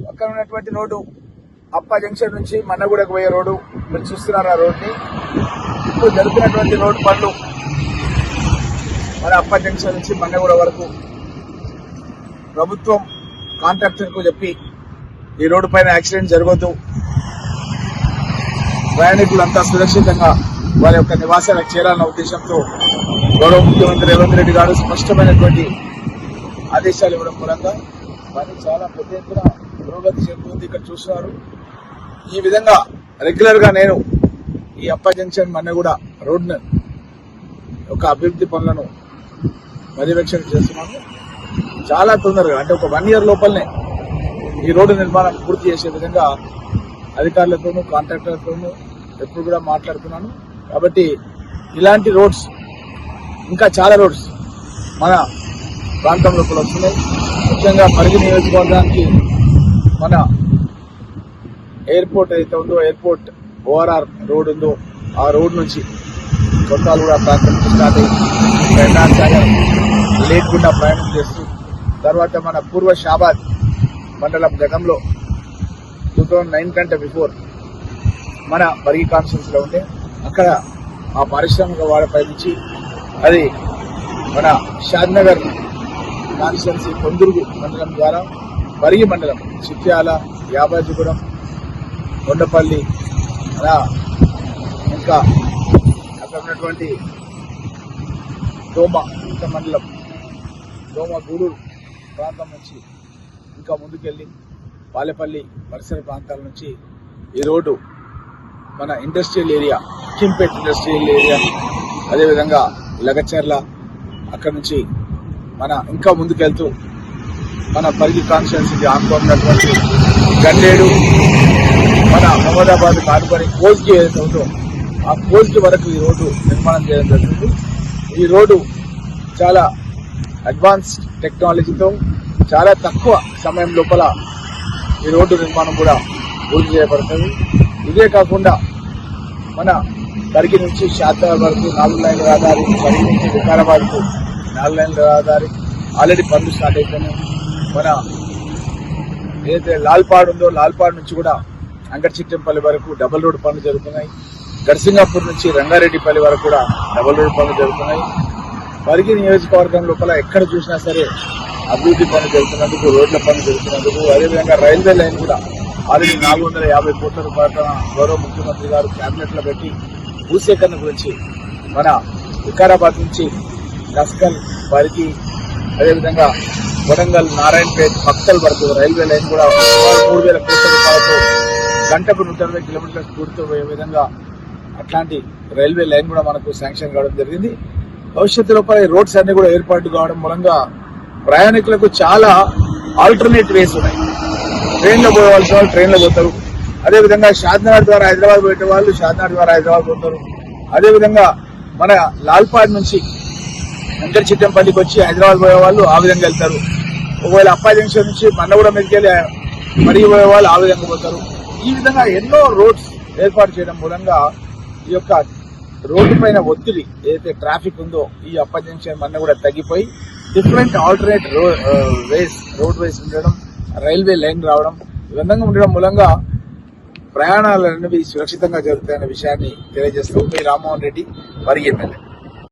పక్కన ఉన్నటువంటి రోడ్డు అప్ప జంక్షన్ నుంచి మన్నగూడకు పోయే రోడ్డు మీరు చూస్తున్నారు. ఆ రోడ్ని ఇప్పుడు జరుగుతున్నటువంటి రోడ్డు పనులు మన అప్ప జంక్షన్ నుంచి మన్నగూడ వరకు ప్రభుత్వం కాంట్రాక్టర్ కు చెప్పి ఈ రోడ్డు పైన యాక్సిడెంట్ జరగొద్దు, ప్రయాణికులంతా సురక్షితంగా వారి యొక్క నివాసాలకు చేరాలన్న ఉద్దేశంతో గౌరవ ముఖ్యమంత్రి రేవంత్ రెడ్డి గారు స్పష్టమైనటువంటి ఆదేశాలు ఇవ్వడం మూలంగా మరి చాలా పెద్ద ఎత్తున పురోగతి చెందుతుంది. ఇక్కడ చూస్తున్నారు. ఈ విధంగా రెగ్యులర్ గా నేను ఈ అప్ప జంక్షన్ మన్నగూడ రోడ్ను ఒక అభివృద్ధి పనులను పర్యవేక్షణ చేస్తున్నాను. చాలా తొందరగా అంటే ఒక 1 year లోపలనే ఈ రోడ్డు నిర్మాణం పూర్తి చేసే విధంగా అధికారులతోనూ కాంట్రాక్టర్లతోనూ ఎప్పుడు కూడా మాట్లాడుతున్నాను. కాబట్టి ఇలాంటి రోడ్స్ ఇంకా చాలా రోడ్స్ మన ప్రాంతం లోపల వస్తున్నాయి. ముఖ్యంగా పరిగి నియోజకవర్గానికి మన ఎయిర్పోర్ట్ అయితే ఉందో ఎయిర్పోర్ట్ ఓఆర్ఆర్ రోడ్ ఉందో ఆ రోడ్ నుంచి కొత్తగూడ ప్రాంతం నుంచి స్టార్ట్ అయ్యి ఎన్ఆర్ సాగర్ లేక్ గుండా ప్రయాణం చేస్తూ తర్వాత మన పూర్వ షాబాద్ మండలం గతంలో 2009 కంటే బిఫోర్ మన పరిగి కాన్స్టిట్యూన్సీ లో ఉండే అక్కడ ఆ పారిశ్రామిక వాడపై నుంచి అది మన షాద్నగర్ కాన్స్టిట్యూన్సీ కొందుర్గు మండలం ద్వారా పరిగి మండలం చిట్యాల, యాబాజీగూడెం, కొండపల్లి అలా ఇంకా అక్కడ ఉన్నటువంటి దోమ మండలం గూడూరు ప్రాంతం నుంచి ఇంకా ముందుకెళ్లి పాలెపల్లి పరిసర ప్రాంతాల నుంచి ఈ రోడ్డు మన ఇండస్ట్రియల్ ఏరియా కింపేట్ ఇండస్ట్రియల్ ఏరియా అదేవిధంగా లగచర్ల అక్కడ నుంచి మన ఇంకా ముందుకెళ్తూ మన పరిగి కాన్స్టిట్యూన్సీకి ఆనుకున్నటువంటి గండేడు మన మహమ్మదాబాద్ ఆనుకొని కోజ్కి ఏదైతే ఉందో ఆ కోజ్కి వరకు ఈ రోడ్డు నిర్మాణం చేయడం జరుగుతుంది. ఈ రోడ్డు చాలా అడ్వాన్స్డ్ టెక్నాలజీతో చాలా తక్కువ సమయం లోపల ఈ రోడ్డు నిర్మాణం కూడా పూర్తి చేయబడుతుంది. ఇదే కాకుండా మన పరిగి నుంచి షాద్నగర్ వరకు 4 లైన్ల రహదారి, పరిగి నుంచి వికారాబాద్కు 4 లైన్ల రహదారి ఆల్రెడీ పనులు స్టార్ట్ అయిపోయినాయి. మన ఏదైతే లాల్పాడ్ ఉందో లాల్పాడ్ నుంచి కూడా అంగడిచిట్టంపల్లి వరకు డబుల్ రోడ్ పనులు జరుగుతున్నాయి. గడ్సింగాపూర్ నుంచి రంగారెడ్డిపల్లి వరకు కూడా డబుల్ రోడ్ పనులు జరుగుతున్నాయి. పరిగి నియోజకవర్గం లోపల ఎక్కడ చూసినా సరే అభివృద్ధి పనులు జరుగుతున్నందుకు, రోడ్ల పనులు జరుగుతున్నందుకు, అదేవిధంగా రైల్వే లైన్ కూడా ఆల్రెడీ 450 కోట్ల రూపాయల గౌరవ ముఖ్యమంత్రి గారు కేబినెట్ లో పెట్టి భూసేకరణ గురించి మన వికారాబాద్ నుంచి లస్కల్, పరిగి, అదేవిధంగా వరంగల్, నారాయణపేట్, మక్తల్ వరకు రైల్వే లైన్ కూడా 3000 కోట్ల రూపాయలతో గంటకు 120 కిలోమీటర్ల స్పీడ్తో పోయే విధంగా అట్లాంటి రైల్వే లైన్ కూడా మనకు శాంక్షన్ కావడం జరిగింది. భవిష్యత్తు లోపల ఈ రోడ్స్ అన్ని కూడా ఏర్పాటు కావడం మూలంగా ప్రయాణికులకు చాలా ఆల్టర్నేట్ వేస్ ఉన్నాయి. ట్రైన్లో పోయేవాల్సిన వాళ్ళు ట్రైన్లో పోతారు. అదేవిధంగా షాద్నగర్ ద్వారా హైదరాబాద్ పోయే వాళ్ళు షాద్నగర్ ద్వారా హైదరాబాద్ పోతారు. అదేవిధంగా మన లాల్పాడ్ నుంచి అంగడిచిట్టంపల్లికి వచ్చి హైదరాబాద్ పోయే వాళ్ళు ఆ విధంగా వెళ్తారు. ఒకవేళ అప్పా జంక్షన్ నుంచి మన్నగూడ మీదకి వెళ్ళి మరిగి పోయే వాళ్ళు ఆ విధంగా పోతారు. ఈ విధంగా ఎన్నో రోడ్స్ ఏర్పాటు చేయడం మూలంగా ఈ యొక్క రోడ్డు పైన ఒత్తిడి ఏదైతే ట్రాఫిక్ ఉందో ఈ అప్ప జంక్షన్ మన్న కూడా తగ్గిపోయి డిఫరెంట్ ఆల్టర్నేట్ రోడ్ వేస్ ఉండడం, రైల్వే లైన్ రావడం, ఈ విధంగా ఉండడం మూలంగా ప్రయాణాలు అనేవి సురక్షితంగా జరుగుతాయనే విషయాన్ని తెలియజేస్తూ మీ రామ్మోహన్ రెడ్డి పరిగి ఎమ్మెల్యే.